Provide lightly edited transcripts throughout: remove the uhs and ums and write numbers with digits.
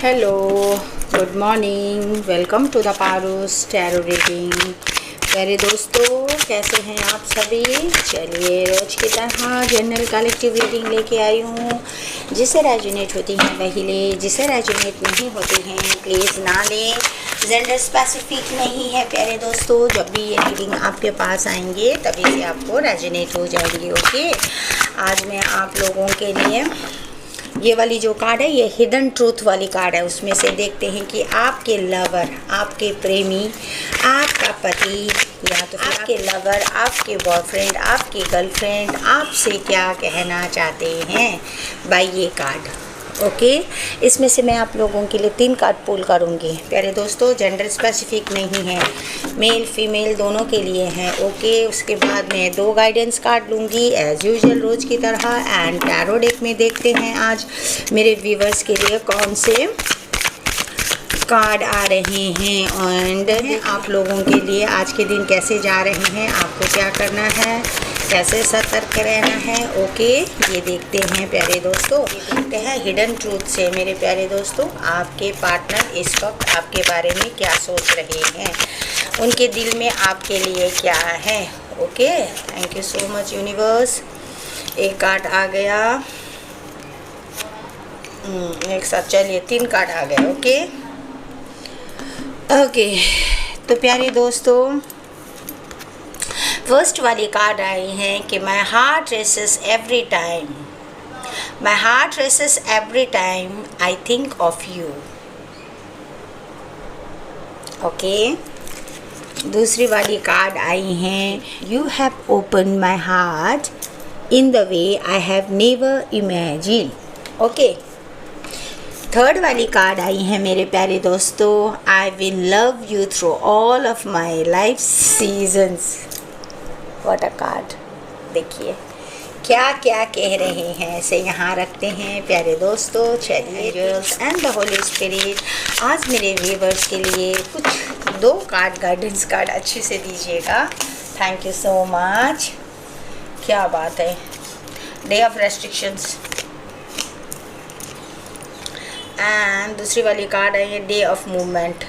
Hello, good morning, welcome to the Paru's tarot reading. प्यारे दोस्तों, कैसे हैं आप सभी? चलिए, रोज की तरह जनरल कलेक्टिव रीडिंग लेके आई हूँ। जिसे रेजोनेट होती हैं वही ले, जिसे रेजोनेट नहीं होती हैं प्लीज़ ना लें। जेंडर स्पेसिफिक नहीं है प्यारे दोस्तों। जब भी ये रीडिंग आपके पास आएंगे तभी से आपको रेजोनेट हो जाएंगी। ओके, आज मैं आप लोगों के लिए ये वाली जो कार्ड है, ये हिडन ट्रूथ वाली कार्ड है। उसमें से देखते हैं कि आपके लवर, आपके प्रेमी, आपका पति या तो फिर आपके लवर, आपके बॉयफ्रेंड, आपकी गर्लफ्रेंड आपसे क्या कहना चाहते हैं बाय ये कार्ड। ओके, इसमें से मैं आप लोगों के लिए 3 कार्ड पुल करूँगी प्यारे दोस्तों। जेंडर स्पेसिफिक नहीं है, मेल फीमेल दोनों के लिए हैं। ओके, उसके बाद मैं 2 गाइडेंस कार्ड लूँगी एज़ यूजुअल रोज़ की तरह। एंड टैरो डेक में देखते हैं आज मेरे व्यूवर्स के लिए कौन से कार्ड आ रहे हैं एंड आप लोगों के लिए आज के दिन कैसे जा रहे हैं, आपको क्या करना है, कैसे सतर्क रहना है। ओके, ये देखते हैं प्यारे दोस्तों। देखते हैं हिडन ट्रूथ से मेरे प्यारे दोस्तों, आपके पार्टनर इस वक्त आपके बारे में क्या सोच रहे हैं, उनके दिल में आपके लिए क्या है। Okay, thank you so much universe. एक कार्ड आ गया, एक साथ चलिए 3 कार्ड आ गए। ओके, तो प्यारे दोस्तों, फर्स्ट वाली कार्ड आई है कि my heart races every time, my heart races every time I think of you. Okay, दूसरी वाली कार्ड आई हैं, you have open my heart in the way I have never imagine. Okay, third वाली card आई है मेरे प्यारे दोस्तों, I will love you through all of my life seasons. What a card, देखिए क्या क्या कह रहे हैं, ऐसे यहाँ रखते हैं प्यारे दोस्तों। चलिए, angels and the holy spirit आज मेरे व्यूवर्स के लिए कुछ 2 कार्ड गाइडेंस कार्ड अच्छे से दीजिएगा। Thank you so much. क्या बात है, डे ऑफ रेस्ट्रिक्शंस। एंड दूसरी वाली कार्ड है ये day of movement.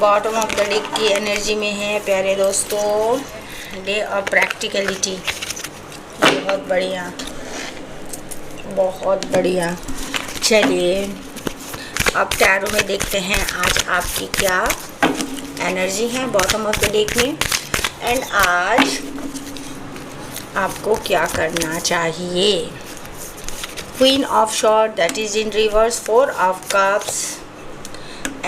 Bottom of the deck की एनर्जी में है प्यारे दोस्तों, डे ऑफ प्रैक्टिकलिटी। बहुत बढ़िया, बहुत बढ़िया। चलिए, अब टैरो में देखते हैं आज आपकी क्या एनर्जी है बॉटम ऑफ द डेक में एंड आज आपको क्या करना चाहिए। Queen of Swords, that is in reverse, 4 of Cups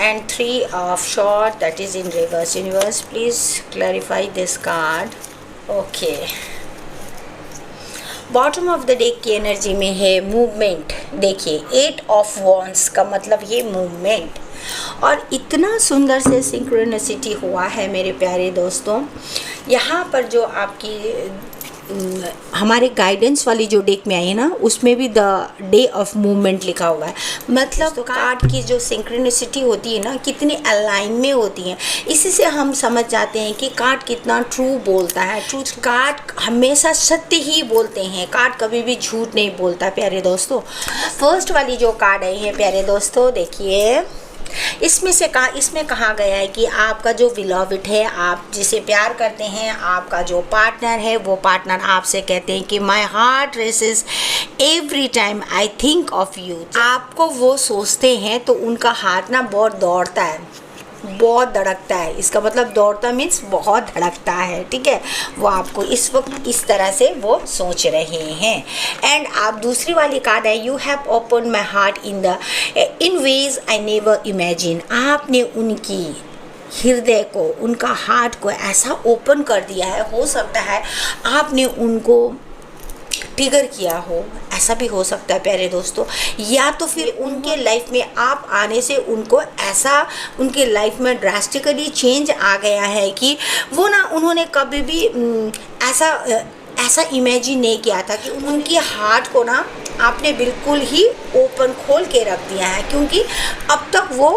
and 3 of Swords, that is in reverse. Universe, please clarify this card. Okay, bottom of the deck की energy में है movement. देखिए, 8 ऑफ वॉन्ड्स का मतलब ये मूवमेंट, और इतना सुंदर से सिंक्रोनिसिटी हुआ है मेरे प्यारे दोस्तों। यहाँ पर जो आपकी हमारे गाइडेंस वाली जो डेक में आई है ना, उसमें भी द डे ऑफ मूवमेंट लिखा हुआ है। मतलब तो कार्ड की जो सिंक्रोनिसिटी होती है ना, कितनी अलाइन में होती है, इसी से हम समझ जाते हैं कि कार्ड कितना ट्रू बोलता है। ट्रूथ कार्ड हमेशा सत्य ही बोलते हैं, कार्ड कभी भी झूठ नहीं बोलता प्यारे दोस्तों। फर्स्ट वाली जो कार्ड आई है प्यारे दोस्तों, देखिए इसमें कहा गया है कि आपका जो बिलॉविड है, आप जिसे प्यार करते हैं, आपका जो पार्टनर है, वो पार्टनर आपसे कहते हैं कि my heart races every time I think of you. आपको वो सोचते हैं तो उनका हाथ ना बहुत दौड़ता है, बहुत धड़कता है। इसका मतलब दौड़ता मीन्स बहुत धड़कता है, ठीक है। वो आपको इस वक्त इस तरह से वो सोच रहे हैं। एंड आप दूसरी वाली कार्ड है, you have open my heart in ways I never imagine. आपने उनकी हृदय को, उनका हार्ट को ऐसा ओपन कर दिया है, हो सकता है आपने उनको ट्रिगर किया हो, ऐसा भी हो सकता है प्यारे दोस्तों। या तो फिर उनके लाइफ में आप आने से उनको ऐसा, उनके लाइफ में ड्रास्टिकली चेंज आ गया है कि वो ना, उन्होंने कभी भी ऐसा इमेजिन नहीं किया था कि उनकी हार्ट को ना आपने बिल्कुल ही ओपन खोल के रख दिया है, क्योंकि अब तक वो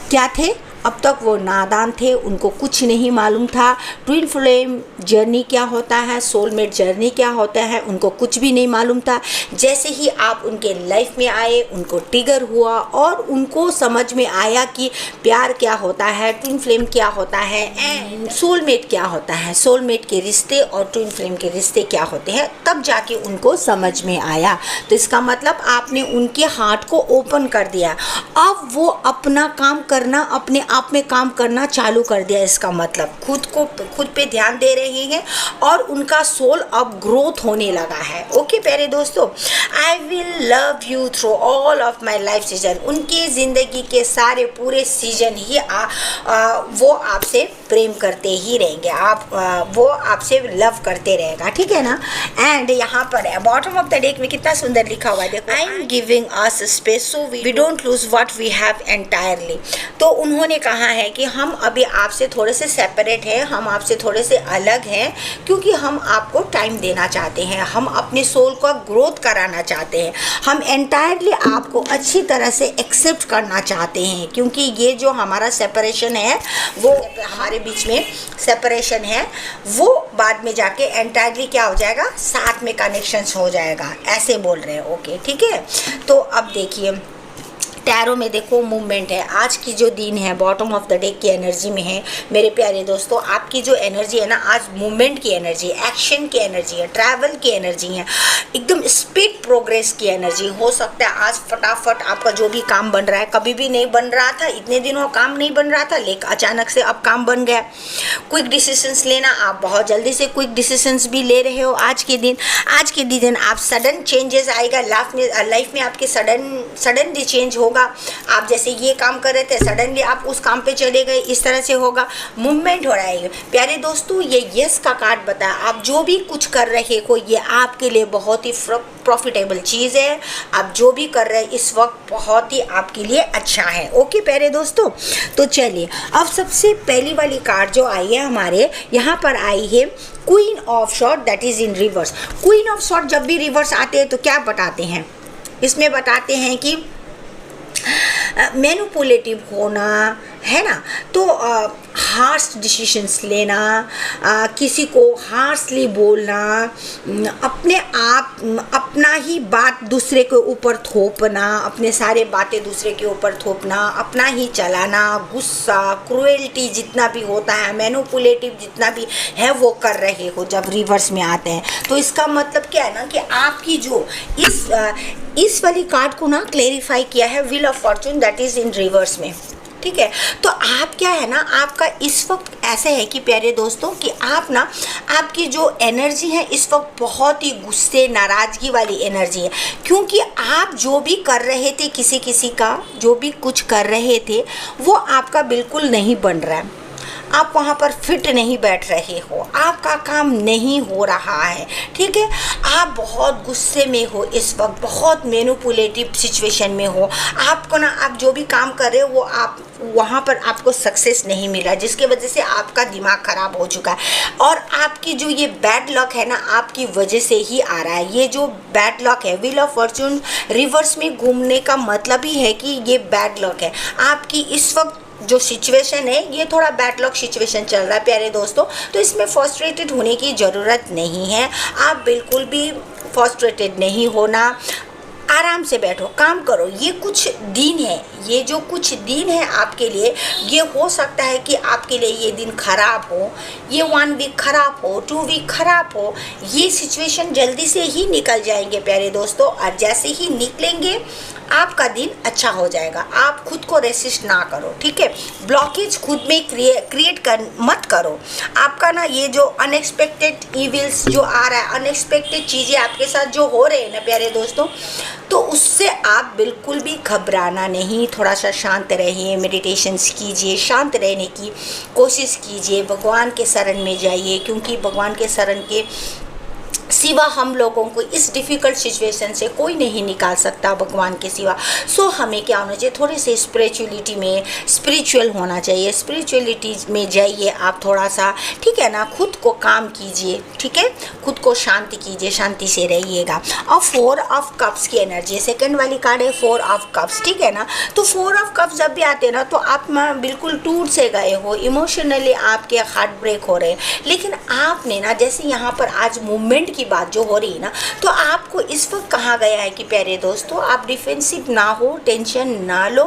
क्या थे, अब तक वो नादान थे, उनको कुछ नहीं मालूम था ट्विन फ्लेम जर्नी क्या होता है, सोलमेट जर्नी क्या होता है, उनको कुछ भी नहीं मालूम था। जैसे ही आप उनके लाइफ में आए, उनको ट्रिगर हुआ और उनको समझ में आया कि प्यार क्या होता है, ट्विन फ्लेम क्या होता है एंड सोलमेट क्या होता है, सोलमेट के रिश्ते और ट्विन फ्लेम के रिश्ते क्या होते हैं, तब जाके उनको समझ में आया। तो इसका मतलब आपने उनके हार्ट को ओपन कर दिया। अब वो अपना काम करना, अपने आप में काम करना चालू कर दिया। इसका मतलब खुद पे ध्यान दे रहे हैं और उनका सोल अब ग्रोथ होने लगा है। ओके प्यारे दोस्तों, I will love you through all of my life season. उनकी ज़िंदगी के सारे पूरे सीजन ही वो आपसे प्रेम करते ही रहेंगे, वो आपसे लव करते रहेगा, ठीक है ना। एंड यहाँ पर बॉटम ऑफ द डेक में कितना सुंदर लिखा हुआ है, देखो, I am giving us space so we don't lose what we have entirely. तो उन्होंने कहा है कि हम अभी आपसे थोड़े से सेपरेट हैं, हम आपसे थोड़े से अलग हैं, क्योंकि हम आपको टाइम देना चाहते हैं, हम अपने सोल का ग्रोथ कराना चाहते हैं, हम एंटायरली आपको अच्छी तरह से एक्सेप्ट करना चाहते हैं। क्योंकि ये जो हमारा सेपरेशन है, वो हमारे बीच में सेपरेशन है, वो बाद में जाके एंटायरली क्या हो जाएगा, साथ में कनेक्शंस हो जाएगा, ऐसे बोल रहे हैं। ओके, ठीक है। तो अब देखिए टैरो में देखो मूवमेंट है। आज की जो दिन है बॉटम ऑफ द डे की एनर्जी में है मेरे प्यारे दोस्तों। आपकी जो एनर्जी है ना, आज मूवमेंट की एनर्जी, एक्शन की एनर्जी है, ट्रैवल की एनर्जी है, एकदम स्पीड प्रोग्रेस की एनर्जी। हो सकता है आज फटाफट आपका जो भी काम बन रहा है, कभी भी नहीं बन रहा था, इतने दिनों काम नहीं बन रहा था, लेकिन अचानक से अब काम बन गया। क्विक डिसीजंस लेना, आप बहुत जल्दी से क्विक डिसीजंस भी ले रहे हो आज के दिन। आज के दिन आप सडन चेंजेस आएगा लाइफ में आपके सडनली चेंज होगा। आप जैसे ये काम कर रहे थे, सडनली आप उस काम पे चले गए, इस तरह से होगा, मूवमेंट हो रहा है। प्यारे दोस्तों, ये यस का कार्ड बताया, आप जो भी कुछ कर रहे हो ये आपके लिए बहुत ही प्रॉफिटेबल चीज़ है। आप जो भी कर रहे हैं इस वक्त बहुत ही आपके लिए अच्छा है। ओके प्यारे दोस्तों, तो चलिए अब सबसे पहली वाली कार्ड जो आई है हमारे यहाँ पर आई है queen of short, that is in reverse. Queen of short जब भी रिवर्स आते हैं तो क्या बताते हैं, इसमें बताते हैं कि मैनिपुलेटिव होना है ना, तो हार्श डिसीजंस लेना, किसी को हार्शली बोलना, अपना ही बात दूसरे के ऊपर थोपना, अपने सारे बातें दूसरे के ऊपर थोपना, अपना ही चलाना, गुस्सा, क्रुएल्टी जितना भी होता है, मैनिपुलेटिव जितना भी है वो कर रहे हो जब रिवर्स में आते हैं। तो इसका मतलब क्या है ना कि आपकी जो इस वाली कार्ड को ना क्लेरिफाई किया है wheel of Fortune, that is in reverse में, ठीक है। तो आप क्या है ना, आपका इस वक्त ऐसे है कि प्यारे दोस्तों कि आप ना, आपकी जो एनर्जी है इस वक्त बहुत ही गुस्से नाराज़गी वाली एनर्जी है। क्योंकि आप जो भी कर रहे थे, किसी का जो भी कुछ कर रहे थे वो आपका बिल्कुल नहीं बन रहा है, आप वहाँ पर फिट नहीं बैठ रहे हो, आपका काम नहीं हो रहा है, ठीक है। आप बहुत गुस्से में हो इस वक्त, बहुत मैनिपुलेटिव सिचुएशन में हो, आपको ना, आप जो भी काम कर रहे हो वो आप वहाँ पर आपको सक्सेस नहीं मिला, जिसके वजह से आपका दिमाग ख़राब हो चुका है। और आपकी जो ये बैड लक है ना, आपकी वजह से ही आ रहा है। ये जो बैड लक है, व्हील ऑफ फॉर्चून रिवर्स में घूमने का मतलब ही है कि ये बैड लक है। आपकी इस वक्त जो सिचुएशन है ये थोड़ा बैड लक सिचुएशन चल रहा है प्यारे दोस्तों, तो इसमें फ्रस्ट्रेटेड होने की ज़रूरत नहीं है। आप बिल्कुल भी फ्रस्ट्रेटेड नहीं होना, आराम से बैठो, काम करो। ये कुछ दिन है, ये जो कुछ दिन है आपके लिए, ये हो सकता है कि आपके लिए ये दिन ख़राब हो, ये 1 वीक ख़राब हो, 2 वीक ख़राब हो। ये सिचुएशन जल्दी से ही निकल जाएंगे प्यारे दोस्तों, और जैसे ही निकलेंगे आपका दिन अच्छा हो जाएगा। आप खुद को रेसिस्ट ना करो, ठीक है। ब्लॉकेज खुद में क्रिएट मत करो। आपका ना ये जो अनएक्सपेक्टेड इविल्स जो आ रहा है, अनएक्सपेक्टेड चीज़ें आपके साथ जो हो रहे हैं ना प्यारे दोस्तों, तो उससे आप बिल्कुल भी घबराना नहीं। थोड़ा सा शांत रहिए, मेडिटेशंस कीजिए, शांत रहने की कोशिश कीजिए, भगवान के शरण में जाइए, क्योंकि भगवान के सिवा हम लोगों को इस डिफ़िकल्ट सिचुएशन से कोई नहीं निकाल सकता भगवान के सिवा। सो हमें क्या होना चाहिए, थोड़े से स्पिरिचुअलिटी में स्पिरिचुअल होना चाहिए, स्पिरिचुअलिटी में जाइए आप थोड़ा सा, ठीक है ना। खुद को काम कीजिए, ठीक है, खुद को शांति कीजिए, शांति से रहिएगा। और 4 ऑफ कप्स की एनर्जी, सेकंड वाली कार्ड है 4 ऑफ कप्स, ठीक है ना। तो 4 ऑफ कप्स जब भी आते हैं ना तो आप बिल्कुल टूट से गए हो, इमोशनली आपके हार्ट ब्रेक हो रहे हैं, लेकिन आपने ना जैसे यहाँ पर आज मूवमेंट की बात जो हो रही है ना, तो आपको इस वक्त कहा गया है कि प्यारे दोस्तों आप डिफेंसिव ना हो, टेंशन ना लो,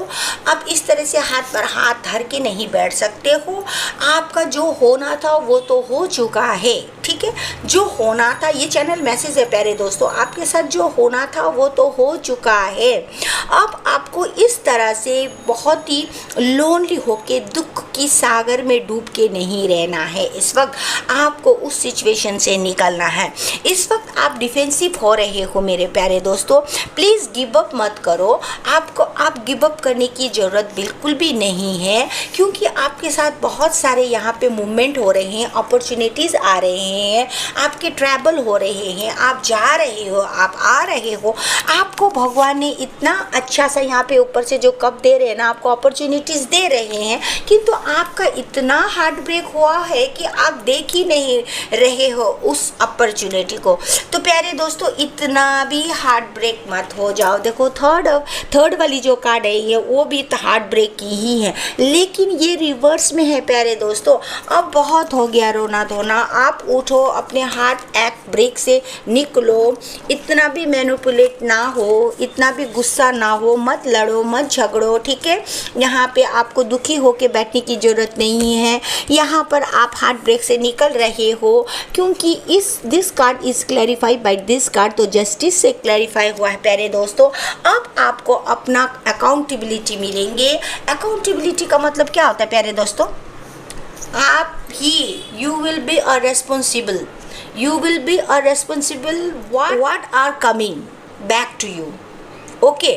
आप इस तरह से हाथ पर हाथ धर के नहीं बैठ सकते हो। आपका जो होना था वो तो हो चुका है, ठीक है, जो होना था, ये चैनल मैसेज है प्यारे दोस्तों, आपके साथ जो होना था वो तो हो चुका है। अब आपको इस तरह से बहुत ही लोनली होके दुख की सागर में डूब के नहीं रहना है। इस वक्त आपको उस सिचुएशन से निकलना है। इस वक्त आप डिफेंसिव हो रहे हो मेरे प्यारे दोस्तों, प्लीज़ गिव अप मत करो। आप गिव अप करने की ज़रूरत बिल्कुल भी नहीं है, क्योंकि आपके साथ बहुत सारे यहाँ पे मूवमेंट हो रहे हैं, अपॉर्चुनिटीज़ आ रहे हैं, आपके ट्रैवल हो रहे हैं, आप जा रहे हो, आप आ रहे हो। आपको भगवान ने इतना अच्छा सा यहाँ पे ऊपर से जो कप दे रहे हैं ना, आपको अपॉर्चुनिटीज़ दे रहे हैं, किंतु आपका इतना हार्ट ब्रेक हुआ है कि आप देख ही नहीं रहे हो उस अपॉर्चुनिटी को। तो प्यारे दोस्तों इतना भी हार्ट ब्रेक मत हो जाओ। देखो थर्ड वाली जो कार्ड है ये वो भी हार्ट ब्रेक की ही है, लेकिन ये रिवर्स में है प्यारे दोस्तों। अब बहुत हो गया रोना धोना, आप उठो, अपने हार्ट एक्ट ब्रेक से निकलो, इतना भी मैनिपुलेट ना हो, इतना भी गुस्सा ना हो, मत लड़ो, मत झगड़ो, ठीक है। यहाँ पे आपको दुखी होके बैठने की ज़रूरत नहीं है, यहाँ पर आप हार्ट ब्रेक से निकल रहे हो, क्योंकि this card is clarified by this card, तो जस्टिस से क्लैरिफाई हुआ है प्यारे दोस्तों। अब आपको अपना अकाउंटेबिलिटी मिलेंगे। अकाउंटेबिलिटी का मतलब क्या होता है प्यारे दोस्तों, आप ही you will be a responsible, you will be a responsible what are coming back to you, okay,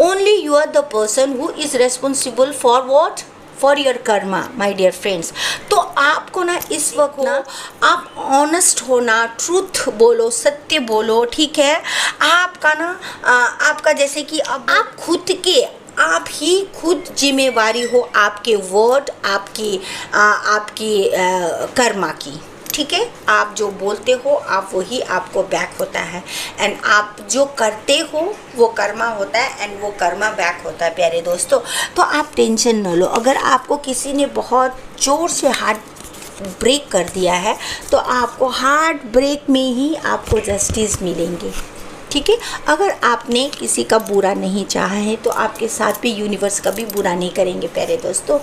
only you are the person who is responsible for what, for your karma my dear friends। तो आपको ना इस वक्त ना आप honest होना, truth बोलो, सत्य बोलो, ठीक है। आपका ना आपका जैसे कि अब आप खुद के आप ही खुद जिम्मेवारी हो आपके वर्ड, आपकी कर्मा की, ठीक है। आप जो बोलते हो आप वही आपको बैक होता है, एंड आप जो करते हो वो कर्मा होता है, एंड वो कर्मा बैक होता है प्यारे दोस्तों। तो आप टेंशन न लो। अगर आपको किसी ने बहुत ज़ोर से हार्ट ब्रेक कर दिया है तो आपको हार्ट ब्रेक में ही आपको जस्टिस मिलेंगे, ठीक है। अगर आपने किसी का बुरा नहीं चाहा है तो आपके साथ भी यूनिवर्स का भी बुरा नहीं करेंगे प्यारे दोस्तों,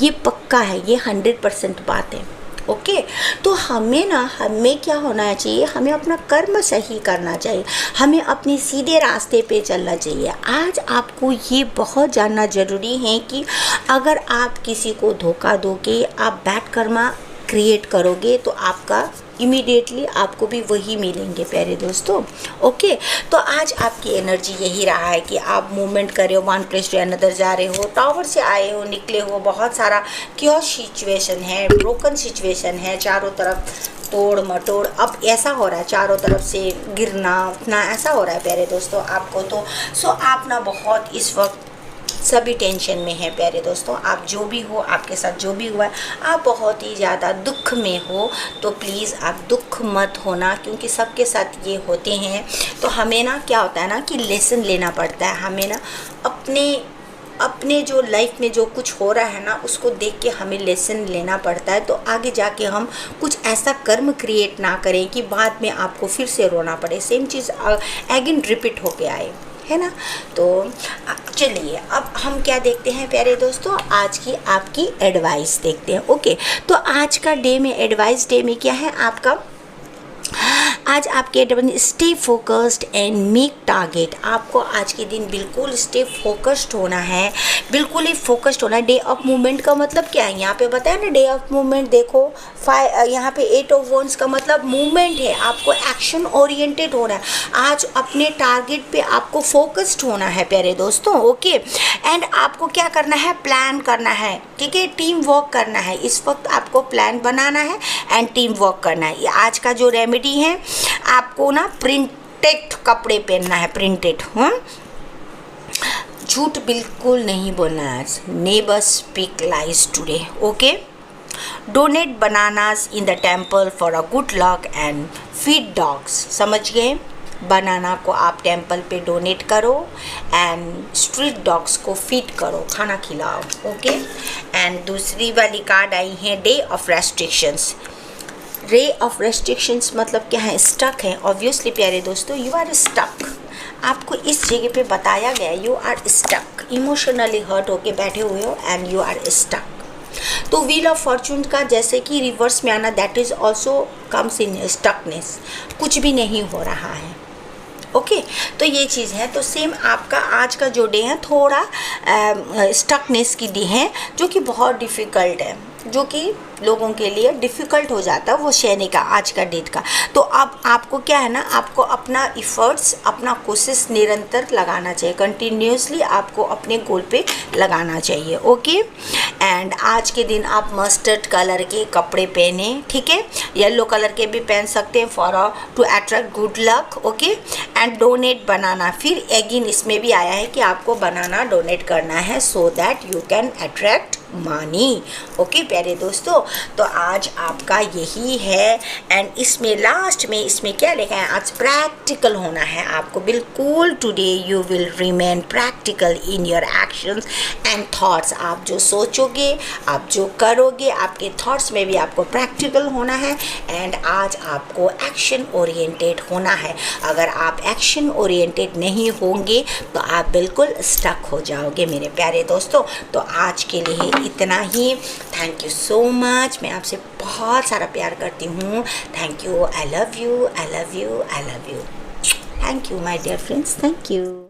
ये पक्का है, ये 100% बात है, ओके। तो हमें क्या होना चाहिए, हमें अपना कर्म सही करना चाहिए, हमें अपने सीधे रास्ते पे चलना चाहिए। आज आपको ये बहुत जानना ज़रूरी है कि अगर आप किसी को धोखा दोगे, आप बैड कर्मा क्रिएट करोगे, तो आपका इमीडिएटली आपको भी वही मिलेंगे प्यारे दोस्तों, ओके। तो आज आपकी एनर्जी यही रहा है कि आप मूवमेंट कर रहे हो, वन प्लेस टू अनदर जा रहे हो, टावर से आए हो, निकले हो, बहुत सारा क्यों सिचुएशन है, ब्रोकन सिचुएशन है, चारों तरफ तोड़ मटोड़, अब ऐसा हो रहा है, चारों तरफ से गिरना उठना ऐसा हो रहा है प्यारे दोस्तों आपको। तो सो आप ना बहुत इस वक्त सभी टेंशन में है प्यारे दोस्तों। आप जो भी हो, आपके साथ जो भी हुआ है, आप बहुत ही ज़्यादा दुख में हो, तो प्लीज़ आप दुख मत होना, क्योंकि सबके साथ ये होते हैं। तो हमें ना क्या होता है ना कि लेसन लेना पड़ता है, हमें ना अपने जो लाइफ में जो कुछ हो रहा है ना उसको देख के हमें लेसन लेना पड़ता है, तो आगे जाके हम कुछ ऐसा कर्म क्रिएट ना करें कि बाद में आपको फिर से रोना पड़े, सेम चीज़ अगेन रिपीट होके आए, है ना। तो चलिए अब हम क्या देखते हैं प्यारे दोस्तों, आज की आपकी एडवाइस देखते हैं, ओके। तो आज का डे में एडवाइस डे में क्या है आपका, आज आपके advice, stay focused and make target. आपको आज के दिन बिल्कुल स्टे फोकस्ड होना है, बिल्कुल ही फोकस्ड होना है। डे ऑफ मूवमेंट का मतलब क्या है, यहाँ पे बताया ना, डे ऑफ मूवमेंट देखो, यहाँ पे 8 ऑफ वॉन्ड्स का मतलब मूवमेंट है, आपको एक्शन ओरिएंटेड होना है। आज अपने टारगेट पे आपको फोकस्ड होना है प्यारे दोस्तों, ओके। एंड आपको क्या करना है, प्लान करना है, ठीक है, टीम वर्क करना है। इस वक्त आपको प्लान बनाना है एंड टीम वर्क करना है। ये आज का जो रेमेडी है, आपको ना प्रिंटेड कपड़े पहनना है, प्रिंटेड। झूठ बिल्कुल नहीं बोलना है आज। Never speak lies today, okay. Donate bananas in the temple for a good luck and feed dogs, समझ गए। बनाना को आप टेम्पल पे डोनेट करो एंड स्ट्रीट डॉग्स को फीड करो, खाना खिलाओ, ओके। एंड दूसरी वाली कार्ड आई है day of restrictions. Ray of restrictions मतलब क्या है, स्टक है। ऑब्वियसली प्यारे दोस्तों, यू आर स्टक। आपको इस जगह पे बताया गया you are stuck, emotionally hurt होके बैठे हुए हो एंड यू आर स्टक। तो व्हील ऑफ फॉर्चून का जैसे कि रिवर्स में आना, that is also comes in stuckness, कुछ भी नहीं हो रहा है, ओके। तो ये चीज़ है। तो सेम आपका आज का जो डे है थोड़ा स्टकनेस की डे है, जो कि बहुत डिफ़िकल्ट है, जो कि लोगों के लिए डिफ़िकल्ट हो जाता है वो सहने का आज का डेट का। तो अब आपको क्या है ना, आपको अपना इफ़र्ट्स, अपना कोशिश निरंतर लगाना चाहिए, कंटिन्यूसली आपको अपने गोल पे लगाना चाहिए, ओके। एंड आज के दिन आप मस्टर्ड कलर के कपड़े पहने, ठीक है। येलो कलर के भी पहन सकते हैं for to attract good luck, okay. And donate banana, फिर अगेन इसमें भी आया है कि आपको बनाना डोनेट करना है so that you can attract money, okay प्यारे दोस्तों। तो आज आपका यही है। एंड इसमें लास्ट में इसमें क्या लिखा है, आज प्रैक्टिकल होना है आपको बिल्कुल। Today you will remain practical in your actions and thoughts. आप जो सोचोगे, आप जो करोगे, आपके थॉट्स में भी आपको प्रैक्टिकल होना है। एंड आज आपको एक्शन ओरिएंटेड होना है। अगर आप एक्शन ओरिएंटेड नहीं होंगे तो आप बिल्कुल स्टक हो जाओगे मेरे प्यारे दोस्तों। तो आज के लिए इतना ही। Thank you so much. मैं आपसे बहुत सारा प्यार करती हूँ। Thank you, I love you, I love you, I love you. Thank you my dear friends, thank you.